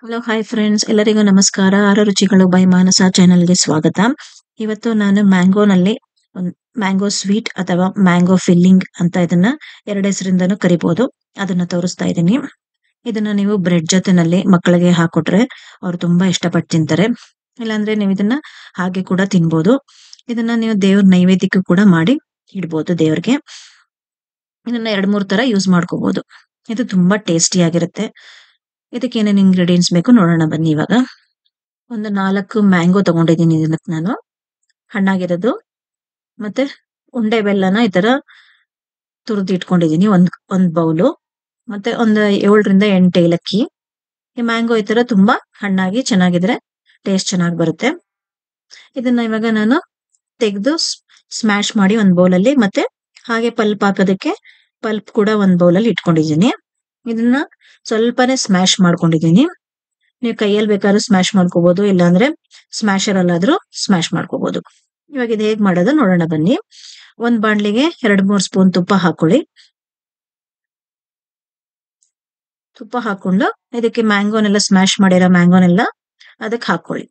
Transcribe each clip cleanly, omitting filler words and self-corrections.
Hello hi friends, ಎಲ್ಲರಿಗೂ ನಮಸ್ಕಾರ. ಆರು ರುಚಿಗಳು ಬೈ ಮಾನಸ ಚಾನೆಲ್ಗೆ ಸ್ವಾಗತ. ಇವತ್ತು ನಾನು ಮ್ಯಾಂಗೋನಲ್ಲಿ ಒಂದು ಮ್ಯಾಂಗೋ ಸ್ವೀಟ್ ಅಥವಾ ಮ್ಯಾಂಗೋ ಫಿಲ್ಲಿಂಗ್ ಅಂತ ಇದನ್ನ ಎರಡು ಹೆಸರಿಂದನೂ ಕರಿಬಹುದು, ಅದನ್ನ ತೋರಿಸ್ತಾ ಇದ್ದೀನಿ. ಇದನ್ನ ನೀವು ಬ್ರೆಡ್ ಜೊತೆನಲ್ಲಿ ಮಕ್ಕಳಿಗೆ ಹಾಕೊಟ್ರೆ ಅವ್ರು ತುಂಬಾ ಇಷ್ಟಪಟ್ಟು ತಿಂತಾರೆ. ಇಲ್ಲಾಂದ್ರೆ ನೀವು ಇದನ್ನ ಹಾಗೆ ಕೂಡ ತಿನ್ಬೋದು. ಇದನ್ನ ನೀವು ದೇವ್ರ ನೈವೇದ್ಯಕ್ಕೂ ಕೂಡ ಮಾಡಿ ಇಡ್ಬೋದು ದೇವ್ರಿಗೆ. ಇದನ್ನ 2-3 ತರ ಯೂಸ್ ಮಾಡ್ಕೋಬಹುದು. ಇದು ತುಂಬಾ ಟೇಸ್ಟಿ ಆಗಿರುತ್ತೆ. ಇದಕ್ಕೆ ಏನೇನು ಇಂಗ್ರೀಡಿಯೆಂಟ್ಸ್ ಬೇಕು ನೋಡೋಣ ಬನ್ನಿ. ಇವಾಗ ಒಂದು 4 ಮ್ಯಾಂಗೋ ತಗೊಂಡಿದ್ದೀನಿ ಇದಕ್ಕೆ ನಾನು, ಹಣ್ಣಾಗಿರೋದು. ಮತ್ತೆ ಉಂಡೆ ಬೆಲ್ಲನ ಈ ತರ ತುರಿದು ಇಟ್ಕೊಂಡಿದ್ದೀನಿ ಒಂದ್ ಬೌಲು. ಮತ್ತೆ ಒಂದು 7-8 ಏಲಕ್ಕಿ. ಈ ಮ್ಯಾಂಗೋ ಈ ತರ ತುಂಬಾ ಹಣ್ಣಾಗಿ ಚೆನ್ನಾಗಿದ್ರೆ ಟೇಸ್ಟ್ ಚೆನ್ನಾಗಿ ಬರುತ್ತೆ. ಇದನ್ನ ಇವಾಗ ನಾನು ತೆಗೆದು ಸ್ಮ್ಯಾಶ್ ಮಾಡಿ ಒಂದ್ ಬೌಲಲ್ಲಿ, ಮತ್ತೆ ಹಾಗೆ ಪಲ್ಪ್ ಹಾಕೋದಕ್ಕೆ ಪಲ್ಪ್ ಕೂಡ ಒಂದ್ ಬೌಲಲ್ಲಿ ಇಟ್ಕೊಂಡಿದ್ದೀನಿ. ಇದನ್ನ ಸ್ವಲ್ಪನೇ ಸ್ಮ್ಯಾಶ್ ಮಾಡ್ಕೊಂಡಿದ್ದೀನಿ. ನೀವು ಕೈಯಲ್ಲಿ ಬೇಕಾದ್ರೂ ಸ್ಮ್ಯಾಶ್ ಮಾಡ್ಕೋಬಹುದು, ಇಲ್ಲಾಂದ್ರೆ ಸ್ಮ್ಯಾಶರ್ ಅಲ್ಲಾದ್ರೂ ಸ್ಮ್ಯಾಶ್ ಮಾಡ್ಕೋಬಹುದು. ಇವಾಗ ಇದು ಹೇಗ್ ಮಾಡೋದು ನೋಡೋಣ ಬನ್ನಿ. ಒಂದ್ ಬಾಣ್ಲಿಗೆ 2-3 ಸ್ಪೂನ್ ತುಪ್ಪ ಹಾಕೊಳ್ಳಿ. ತುಪ್ಪ ಹಾಕೊಂಡು ಇದಕ್ಕೆ ಮ್ಯಾಂಗೋನೆಲ್ಲ ಸ್ಮ್ಯಾಶ್ ಮಾಡಿರೋ ಮ್ಯಾಂಗೋನೆಲ್ಲ ಅದಕ್ಕೆ ಹಾಕೊಳ್ಳಿ.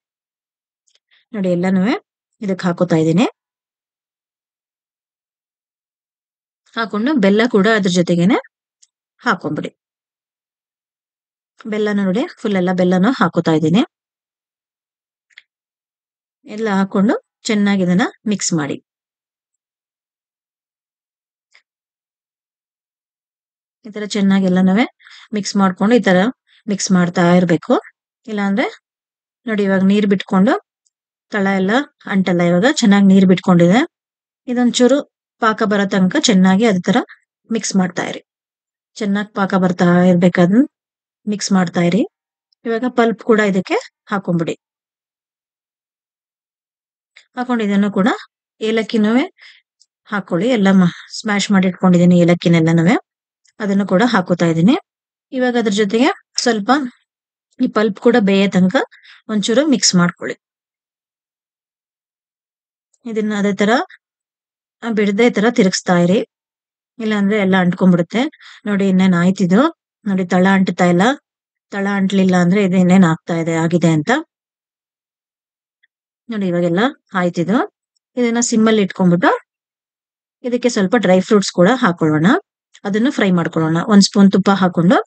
ನೋಡಿ, ಎಲ್ಲಾನು ಇದಕ್ಕೆ ಹಾಕೋತಾ ಇದ್ದೀನಿ. ಹಾಕೊಂಡು ಬೆಲ್ಲ ಕೂಡ ಅದ್ರ ಜೊತೆಗೇನೆ ಹಾಕೊಂಡ್ಬಿಡಿ. ಬೆಲ್ಲನ ನೋಡಿ, ಫುಲ್ ಎಲ್ಲ ಬೆಲ್ಲನ ಹಾಕೋತಾ ಇದ್ದೀನಿ. ಎಲ್ಲ ಹಾಕೊಂಡು ಚೆನ್ನಾಗಿ ಇದನ್ನ ಮಿಕ್ಸ್ ಮಾಡಿ. ಈ ತರ ಚೆನ್ನಾಗಿ ಎಲ್ಲನೂ ಮಿಕ್ಸ್ ಮಾಡ್ಕೊಂಡು ಈ ತರ ಮಿಕ್ಸ್ ಮಾಡ್ತಾ ಇರ್ಬೇಕು. ಇಲ್ಲಾಂದ್ರೆ ನೋಡಿ, ಇವಾಗ ನೀರ್ ಬಿಟ್ಕೊಂಡು ತಳ ಎಲ್ಲ ಅಂಟಲ್ಲ. ಇವಾಗ ಚೆನ್ನಾಗಿ ನೀರ್ ಬಿಟ್ಕೊಂಡಿದೆ. ಇದೊಂಚೂರು ಪಾಕ ಬರೋ ತನಕ ಚೆನ್ನಾಗಿ ಅದೇ ತರ ಮಿಕ್ಸ್ ಮಾಡ್ತಾ ಇರಿ. ಚೆನ್ನಾಗಿ ಪಾಕ ಬರ್ತಾ ಇರ್ಬೇಕಾದ್ರೆ ಮಿಕ್ಸ್ ಮಾಡ್ತಾ ಇರಿ. ಇವಾಗ ಪಲ್ಪ್ ಕೂಡ ಇದಕ್ಕೆ ಹಾಕೊಂಡ್ಬಿಡಿ. ಹಾಕೊಂಡು ಇದನ್ನು ಕೂಡ ಏಲಕ್ಕಿನೂ ಹಾಕೊಳ್ಳಿ. ಎಲ್ಲ ಸ್ಮ್ಯಾಶ್ ಮಾಡಿ ಇಟ್ಕೊಂಡಿದ್ದೀನಿ ಏಲಕ್ಕಿನೆಲ್ಲನೂ, ಅದನ್ನು ಕೂಡ ಹಾಕೋತಾ ಇದ್ದೀನಿ. ಇವಾಗ ಅದ್ರ ಜೊತೆಗೆ ಸ್ವಲ್ಪ ಈ ಪಲ್ಪ್ ಕೂಡ ಬೇಯೋ ತನಕ ಒಂಚೂರು ಮಿಕ್ಸ್ ಮಾಡ್ಕೊಳ್ಳಿ. ಇದನ್ನ ಅದೇ ತರ ಬಿಡದೆ ತರ ತಿರುಗಿಸ್ತಾ ಇರಿ, ಇಲ್ಲಾಂದ್ರೆ ಎಲ್ಲ ಅಂಟ್ಕೊಂಡ್ಬಿಡುತ್ತೆ. ನೋಡಿ, ಇನ್ನೇನ್ ಆಯ್ತಿದು. ನೋಡಿ, ತಳ ಅಂಟ್ತಾ ಇಲ್ಲ. ತಳ ಅಂಟ್ಲಿಲ್ಲ ಅಂದ್ರೆ ಇದು ಇನ್ನೇನ್ ಆಗಿದೆ ಅಂತ ನೋಡಿ. ಇವಾಗೆಲ್ಲ ಆಯ್ತಿದು. ಇದನ್ನ ಸಿಮ್ಮಲ್ಲಿ ಇಟ್ಕೊಂಡ್ಬಿಟ್ಟು ಇದಕ್ಕೆ ಸ್ವಲ್ಪ ಡ್ರೈ ಫ್ರೂಟ್ಸ್ ಕೂಡ ಹಾಕೊಳ್ಳೋಣ. ಅದನ್ನು ಫ್ರೈ ಮಾಡ್ಕೊಳ್ಳೋಣ. 1 ಸ್ಪೂನ್ ತುಪ್ಪ ಹಾಕೊಂಡು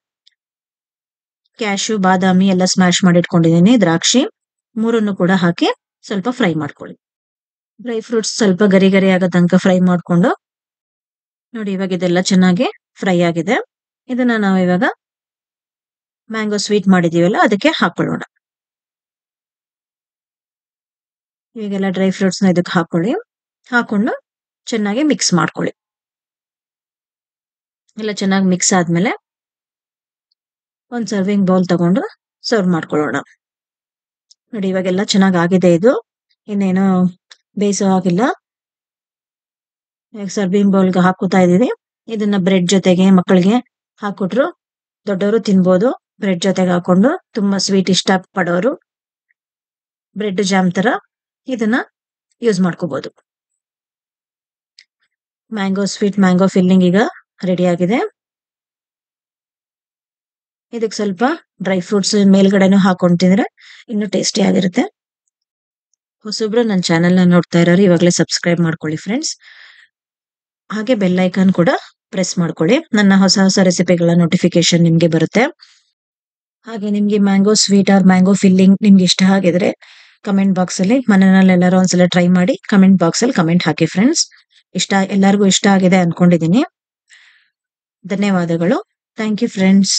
ಕ್ಯಾಶು, ಬಾದಾಮಿ ಎಲ್ಲ ಸ್ಮ್ಯಾಶ್ ಮಾಡಿ ಇಟ್ಕೊಂಡಿದ್ದೀನಿ, ದ್ರಾಕ್ಷಿ 3 ಕೂಡ ಹಾಕಿ ಸ್ವಲ್ಪ ಫ್ರೈ ಮಾಡ್ಕೊಳ್ಳಿ. ಡ್ರೈ ಫ್ರೂಟ್ಸ್ ಸ್ವಲ್ಪ ಗರಿ ಗರಿ ಆಗೋ ತನಕ ಫ್ರೈ ಮಾಡ್ಕೊಂಡು ನೋಡಿ, ಇವಾಗ ಇದೆಲ್ಲ ಚೆನ್ನಾಗಿ ಫ್ರೈ ಆಗಿದೆ. ಇದನ್ನ ನಾವು ಇವಾಗ ಮ್ಯಾಂಗೋ ಸ್ವೀಟ್ ಮಾಡಿದೀವಲ್ಲ ಅದಕ್ಕೆ ಹಾಕೊಳ್ಳೋಣ. ಇವಾಗೆಲ್ಲ ಡ್ರೈ ಫ್ರೂಟ್ಸ್ ನ ಇದಕ್ಕೆ ಹಾಕೊಳ್ಳಿ. ಹಾಕೊಂಡು ಚೆನ್ನಾಗಿ ಮಿಕ್ಸ್ ಮಾಡ್ಕೊಳ್ಳಿ. ಎಲ್ಲ ಚೆನ್ನಾಗಿ ಮಿಕ್ಸ್ ಆದ್ಮೇಲೆ ಒಂದ್ ಸರ್ವಿಂಗ್ ಬೌಲ್ ತಗೊಂಡು ಸರ್ವ್ ಮಾಡ್ಕೊಳ್ಳೋಣ. ನೋಡಿ, ಇವಾಗೆಲ್ಲ ಚೆನ್ನಾಗಿ ಆಗಿದೆ. ಇದು ಇನ್ನೇನು ಬೇಯಿಸೋ ಆಗಿಲ್ಲ. ಸರ್ವಿಂಗ್ ಬೌಲ್ಗೆ ಹಾಕೋತಾ ಇದೀನಿ. ಇದನ್ನ ಬ್ರೆಡ್ ಜೊತೆಗೆ ಮಕ್ಕಳಿಗೆ ಹಾಕೊಟ್ರು ದೊಡ್ಡವರು ತಿನ್ಬೋದು. ಬ್ರೆಡ್ ಜೊತೆಗೆ ಹಾಕೊಂಡು ತುಂಬಾ ಸ್ವೀಟ್ ಇಷ್ಟ ಪಡೋರು ಬ್ರೆಡ್ ಜಾಮ್ ತರ ಇದನ್ನ ಯೂಸ್ ಮಾಡ್ಕೋಬಹುದು. ಮ್ಯಾಂಗೋ ಸ್ವೀಟ್, ಮ್ಯಾಂಗೋ ಫಿಲ್ಲಿಂಗ್ ಈಗ ರೆಡಿ ಆಗಿದೆ. ಇದಕ್ಕೆ ಸ್ವಲ್ಪ ಡ್ರೈ ಫ್ರೂಟ್ಸ್ ಮೇಲ್ಗಡೆನೂ ಹಾಕೊಂಡು ತಿಂದ್ರೆ ಇನ್ನು ಟೇಸ್ಟಿ ಆಗಿರುತ್ತೆ. ಹೊಸಬ್ರು ನನ್ನ ಚಾನೆಲ್ ನ ನೋಡ್ತಾ ಇರೋರು ಇವಾಗಲೇ ಸಬ್ಸ್ಕ್ರೈಬ್ ಮಾಡ್ಕೊಳ್ಳಿ ಫ್ರೆಂಡ್ಸ್. ಹಾಗೆ ಬೆಲ್ ಐಕಾನ್ ಕೂಡ ಪ್ರೆಸ್ ಮಾಡ್ಕೊಳ್ಳಿ. ನನ್ನ ಹೊಸ ಹೊಸ ರೆಸಿಪಿಗಳ ನೋಟಿಫಿಕೇಶನ್ ನಿಮ್ಗೆ ಬರುತ್ತೆ. ಹಾಗೆ ನಿಮ್ಗೆ mango sweet or mango filling ನಿಮ್ಗೆ ಇಷ್ಟ ಆಗಿದ್ರೆ ಕಮೆಂಟ್ ಬಾಕ್ಸ್ ಅಲ್ಲಿ, ಮನೆಯಲ್ಲಿ ಎಲ್ಲರೂ ಒಂದ್ಸಲ ಟ್ರೈ ಮಾಡಿ ಕಮೆಂಟ್ ಬಾಕ್ಸ್ ಅಲ್ಲಿ ಕಮೆಂಟ್ ಹಾಕಿ ಫ್ರೆಂಡ್ಸ್. ಎಲ್ಲರಿಗೂ ಇಷ್ಟ ಆಗಿದೆ ಅನ್ಕೊಂಡಿದೀನಿ. ಧನ್ಯವಾದಗಳು. Thank you friends.